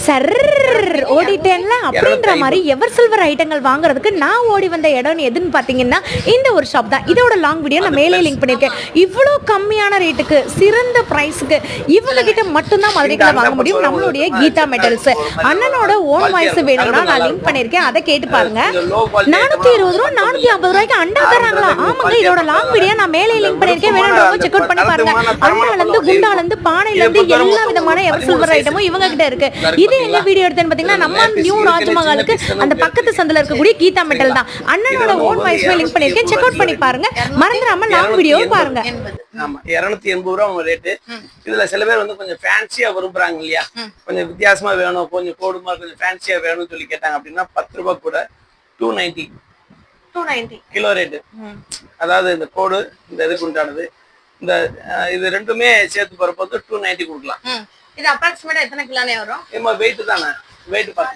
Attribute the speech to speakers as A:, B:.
A: Sir ஓடிட்டேன்ல அப்படின்ற மாதிரி ever silver ஐட்டங்கள் வாங்குறதுக்கு நான் ஓடி வந்த இடம் எதுன்னு பார்த்தீங்கன்னா இந்த ஒரு ஷாப் தான். இதோட லாங் வீடியோ நான் மேலே லிங்க் பண்ணியிருக்கேன். இவ்வளோ கம்மியான ரேட்டுக்கு சிறந்த ப்ரைஸுக்கு இவங்க கிட்ட மட்டும்தான் மதுரைக்குள்ள வாங்க முடியும். நம்மளுடைய கீதா மெட்டல்ஸ் அண்ணனோட ஓன் வாய்ஸ் வேணும்னா நான் லிங்க் பண்ணியிருக்கேன், அதை கேட்டு பாருங்க. 420 ரூபா 450 ரூபாய்க்கு அண்டா தராங்களா? ஆமாங்க, இதோட லாங் வீடியோ நான் மேலே லிங்க் பண்ணியிருக்கேன், வேணும்ன்றவங்க செக் அவுட் பண்ணி பாருங்க. அண்டாலேருந்து குண்டாலேருந்து பானையிலேருந்து எல்லா விதமான எவர் சில்வர் ஐட்டமும் இவங்க கிட்ட இருக்கு. இது எங்க வீடியோ எடுத்தேன்னு பாத்தீங்கன்னா நம்ம நியூ ராஜ்மஹாலுக்கு அந்த பக்கத்து சந்தில இருக்கக்கூடிய கீதா மெட்டல் தான். அண்ணனோட ஓன் வாய்ஸ்ல லிங்க் பண்ணிருக்கேன், செக் அவுட் பண்ணி பாருங்க. மறந்துடாம லாங் வீடியோ பாருங்க.
B: ஆமா 280 ரூபா உங்க ரேட்டு. இதுல சில பேர் வந்து கொஞ்சம் ஃபேன்சியா விரும்புறாங்க இல்லையா, கொஞ்சம் வித்தியாசமா வேணும், கொஞ்சம் கோடுமா கொஞ்சம் ஃபேன்சியா வேணும்னு சொல்லி கேட்டாங்க அப்படின்னா 10 ரூபாய் கூட 290 கிலோ ரேட்டு. அதாவது இந்த கோடு இந்த இதுக்கு உண்டானது இந்த இது ரெண்டுமே சேர்த்து போறப்போ 290 கொடுக்கலாம்.
A: இது அப்ராக்சிமேட்டா எத்தனை கிலோனே வரும்?
B: வெயிட் தானே, வெயிட் 10